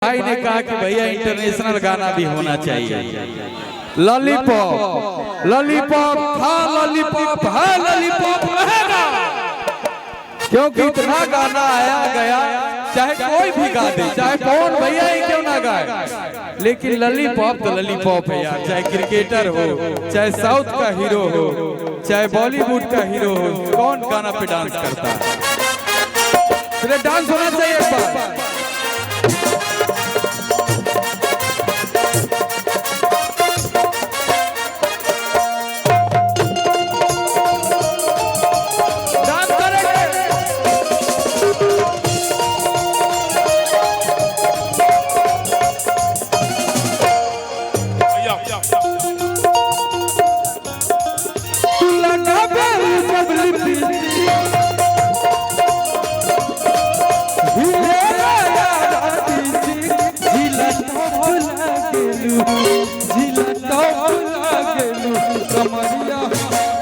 भाई ने कहा कि भैया इंटरनेशनल गाना भी होना चाहिए। लॉलीपॉप लॉलीपॉप था, लॉलीपॉप है, लॉलीपॉप रहेगा, क्योंकि इतना गाना आया गया, चाहे कोई भी गा दे, चाहे कौन भैया ही क्यों ना गाए, लेकिन लॉलीपॉप तो लॉलीपॉप है यार। चाहे क्रिकेटर हो, चाहे साउथ का हीरो हो, चाहे बॉलीवुड का हीरो हो, कौन गाना पे डांस करता है? इसलिए डांस होना चाहिए एक बार।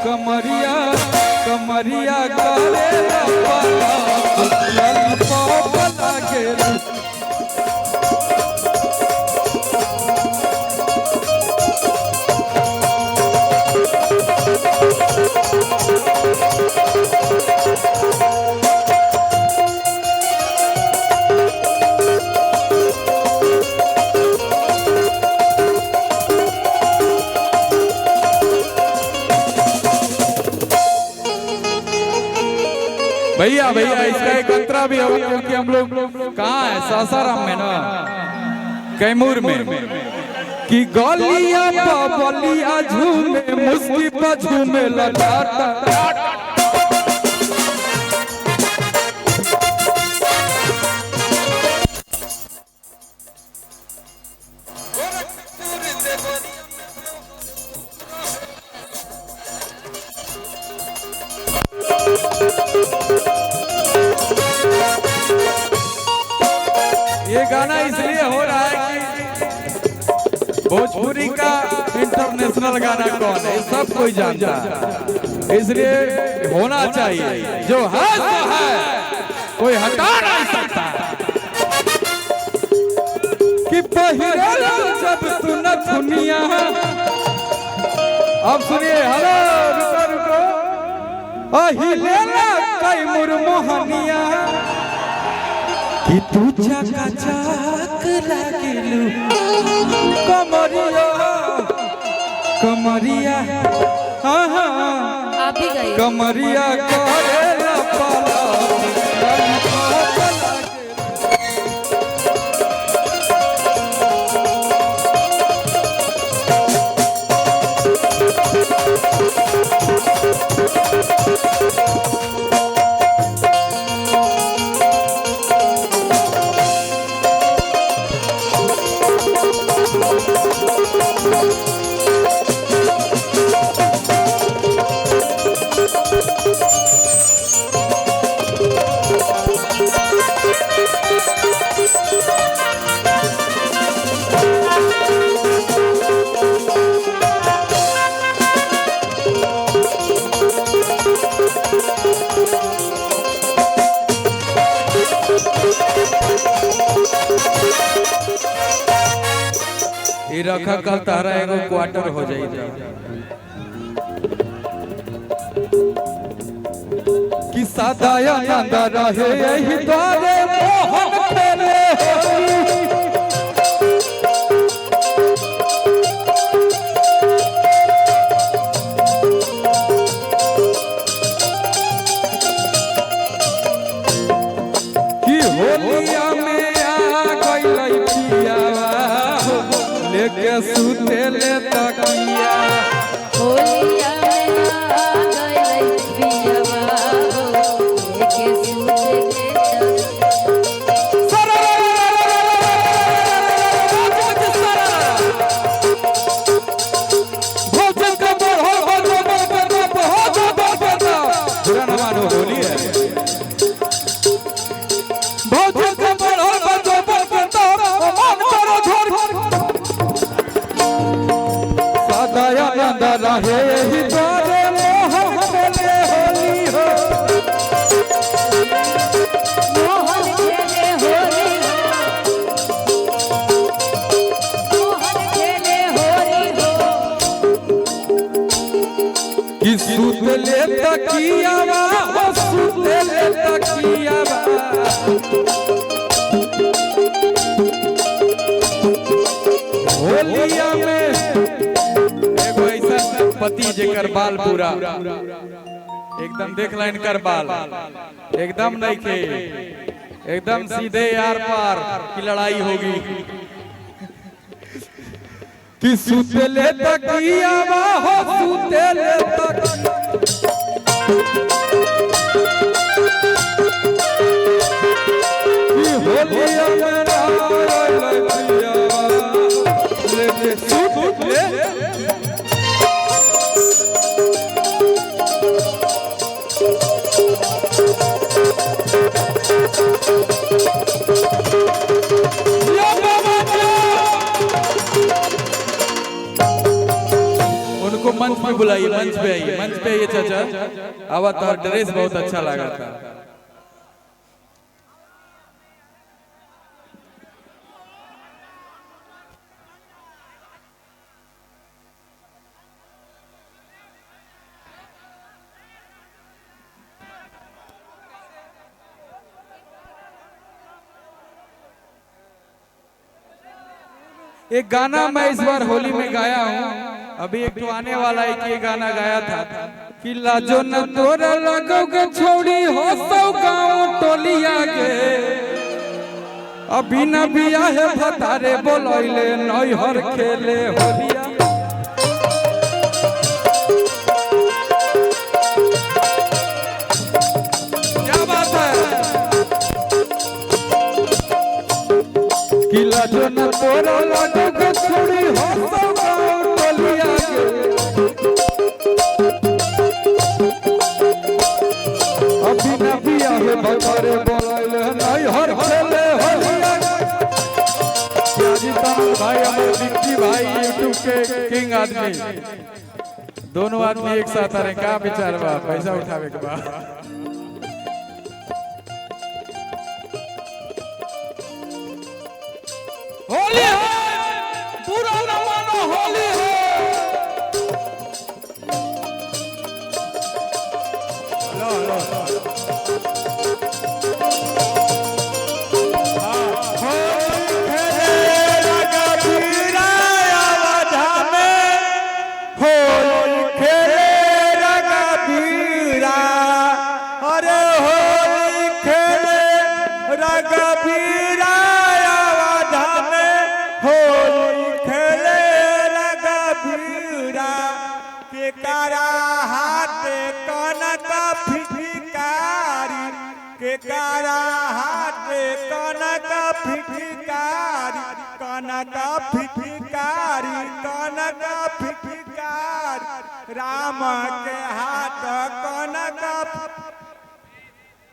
कमरिया कमरिया करे लॉलीपॉप लागे। भैया भैया इसका एक अंतरा भी होगा, क्योंकि हम लोग कहाँ है, सासाराम में ना, कैमूर में, कि गलिया बलिया झूमे मुस्की पर झूमे लटाटा। ये गाना इसलिए हो रहा है कि भोजपुरी का इंटरनेशनल गाना कौन है सब कोई जानता है, इसलिए होना चाहिए। जो है तो है, कोई हटा नहीं सकता। कि पहिरेला जब सुन दुनिया, अब सुनिए, हेलो रुको रुको, अहिलेला कई मुरमोहनिया, कि तू चकाचक लागिलू कमरिया कमरिया, हाँ हाँ कमरिया करेला पाला। ये रखा कल तारा एगो क्वार्टर हो जाएगा, कि सदाया अंदर रहे यही द्वारे मोहन खेले। कि होलिया में आ गई लेके सुते ले तकिया, होलिया में आ गई पियवा लेके सुते ले सदा तकियावा हो सुतेले तकियावा होलिया में एगो ऐसा पति जेकर बाल पूरा एकदम देख ला इनकर बाल एकदम नहीं के एकदम सीधे यार पार की लड़ाई होगी कि सुतेले तकियावा हो सुतेले कि होलिया में ले सुत ले उनको मंच पे बुलाइए, मंच पे आइए, मंच पे आइए चाचा। आवा तो ड्रेस बहुत अच्छा लगा था। एक गाना मैं इस बार होली में गाया हूँ, अभी एक तो आने वाला है कि ये गाना गाया था कि लाजो न तोरा लगोगे छोड़ी हो सौ गाँव टोलिया के अभी न बिया है भतारे बोलैले नैहर खेले होलिया क्या बात है कि लाजो न तोरा लगोगे छोड़ी हो सौ गाँव टोलिया के अभी न बिया है भतारे बोलैले नैहर खेले होलिया भाई हमारे विक्की भाई यूट्यूब के किंग आदमी दोनों आदमी एक साथ आ रहे क्या विचार बा पैसा उठावे के बाद होली है पूरा न मानो होली है राम के हाथ कनक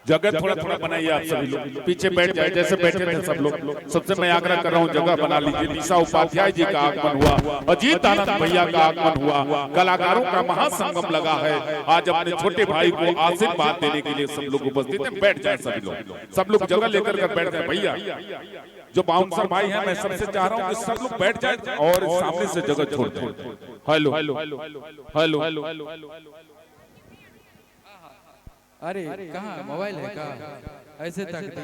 जगह थोड़ा थोड़ा बनाइए आप सभी लोग पीछे बैठ जाए जैसे बैठे थे सब लोग सबसे मैं आग्रह कर रहा हूँ जगह बना लीजिए निशा उपाध्याय जी का आगमन हुआ अजीत आनंद भैया का आगमन हुआ कलाकारों का महासंगम लगा है आज अपने छोटे भाई को आशीर्वाद देने के लिए सब लोग उपस्थित हैं बैठ जाए सब लोग जगह लेकर बैठ जाए भैया जो बाउंसर भाई हैं मैं सबसे चाह रहा हूँ कि सब लोग बैठ जाए और सामने से जगह छोड़ दें हेलो हेलो अरे कहाँ मोबाइल है कहाँ ऐसे तक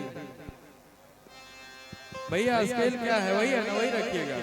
भैया स्केल क्या है वही है ना वही रखिएगा